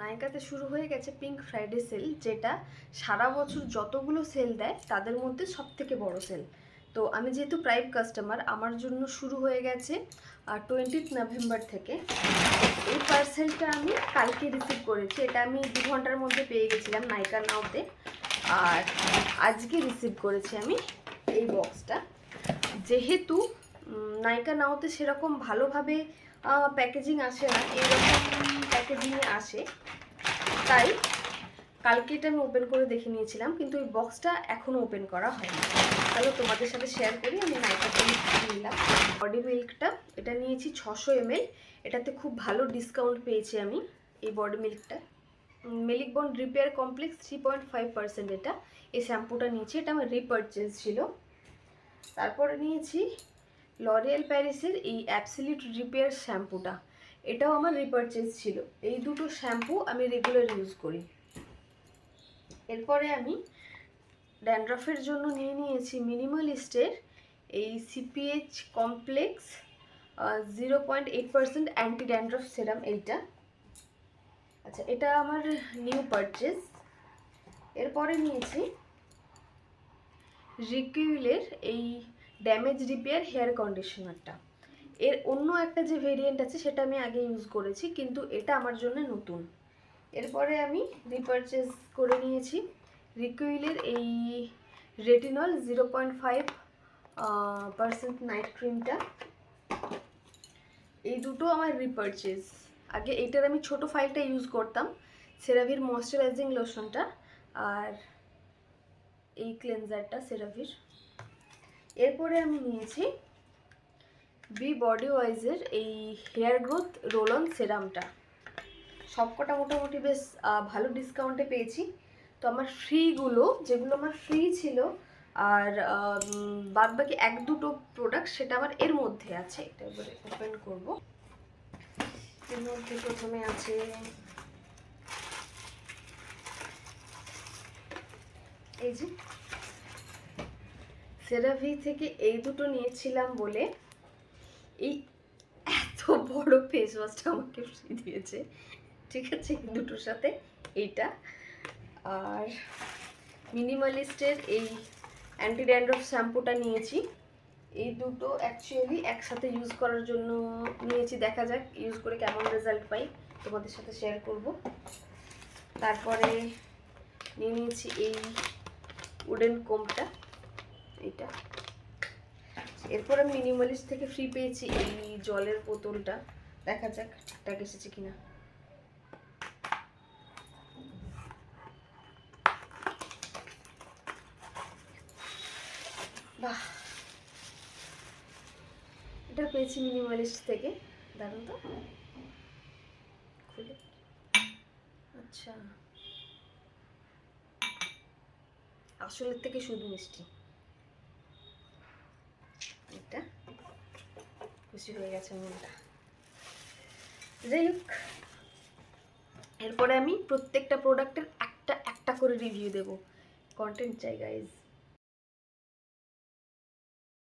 নাইকাতে শুরু হয়ে গেছে পিঙ্ক ফ্রাইডে সেল, যেটা সারা বছর যতগুলো সেল দেয় তাদের মধ্যে সবথেকে বড় সেল। তো আমি যেহেতু প্রাইম কাস্টমার, আমার জন্য শুরু হয়ে গেছে 20 নভেম্বর থেকে। এই পার্সেলটা আমি কালকে রিসিভ করেছি। এটা আমি 2 ঘন্টার মধ্যে পেয়ে গেছিলাম নাইকা নাওতে, আর আজকে রিসিভ করেছি আমি এই বক্সটা। যেহেতু নাইকা নাওতে সেরকম ভালোভাবে প্যাকেজিং আসে না, এইরকম প্যাকেজিংয়ে আসে, তাই কালকে এটা আমি ওপেন করে দেখে নিয়েছিলাম, কিন্তু এই বক্সটা এখনও ওপেন করা হয়নি। তাহলে তোমাদের সাথে শেয়ার করি আমি নাইকাতে নিলাম বডি মিল্কটা। এটা নিয়েছি 600 ml। এটাতে খুব ভালো ডিসকাউন্ট পেয়েছি আমি এই বডি মিল্কটা। Milk bond repair complex 3.5%। এটা এই শ্যাম্পুটা নিয়েছি, এটা আমার রিপারচেজ ছিল। তারপরে নিয়েছি লরিয়েল প্যারিসের এই অ্যাবসলিউট রিপেয়ার শ্যাম্পুটা, এটাও আমার রিপারচেজ ছিল। এই দুটো শ্যাম্পু আমি রেগুলার ইউজ করি। এরপরে আমি ড্যান্ড্রফের জন্য নিয়েছি মিনিমালিস্টের এই সিপিএইচ কমপ্লেক্স 0.8% অ্যান্টি ড্যান্ড্রফ সেরাম। এইটা আচ্ছা, এটা আমার নিউ পারচেজ। এরপরে নিয়েছি রিকিউলের এই ড্যামেজ রিপেয়ার হেয়ার কন্ডিশনারটা। এর অন্য একটা যে ভেরিয়েন্ট আছে সেটা আমি আগে ইউজ করেছি, কিন্তু এটা আমার জন্য নতুন। এরপরে আমি রিপারচেজ করে নিয়েছি রিকুইলের এই রেটিনল 0.5% নাইট ক্রিমটা। এই দুটো আমার রিপারচেজ। আগে এইটার আমি ছোট ফাইলটা ইউজ করতাম, সেরাভির ময়শ্চারাইজিং লোশনটা, আর এই ক্লেনজারটা সেরাভির। এরপরে আমি নিয়েছি বি বডি ওয়াইজের এই হেয়ার গ্রোথ রোল অন সেরামটা। সবকটা মোটামুটি বেশ ভালো ডিসকাউন্টে পেয়েছি। তো আমার ফ্রিগুলো, যেগুলো আমার ফ্রি ছিল, আর বাদ বাকি 1-2 প্রোডাক্ট সেটা আমার এর মধ্যে আছে। এটা এবারে ওপেন করব। এর মধ্যে প্রথমে আছে এই যে সেরাভি থেকে এই দুটো নিয়েছিলাম বলে এই এত বড় ফেস ওয়াশটা আমাকে ফ্রি দিয়েছে। ঠিক আছে, এই দুটোর সাথে এইটা। আর মিনিমালিস্টের এই অ্যান্টি ড্যান্ড্রফ শ্যাম্পুটা নিয়েছি। এই দুটো অ্যাকচুয়ালি একসাথে ইউজ করার জন্য নিয়েছি, দেখা যাক ইউজ করে কেমন রেজাল্ট পাই, তোমাদের সাথে শেয়ার করব। তারপরে নিয়েছি এই উডেন কোমটা, এইটা। এরপর আমি মিনিমালিস্ট থেকে ফ্রি পেয়েছি এই জলের বোতলটা, দেখা যাক ঠিকঠাক এসেছে কিনা। বাহ, এটা পেয়েছি মিনিমালিস্ট থেকে। দারুণ তো, খুলে। আচ্ছা, আসলের থেকে শুধু মিষ্টি। এটা খুশি হয়ে গেছে মনটা। যাই হোক, এরপরে আমি প্রত্যেকটা প্রোডাক্টের একটা একটা করে রিভিউ দেব। কন্টেন্ট চাই গাইজ।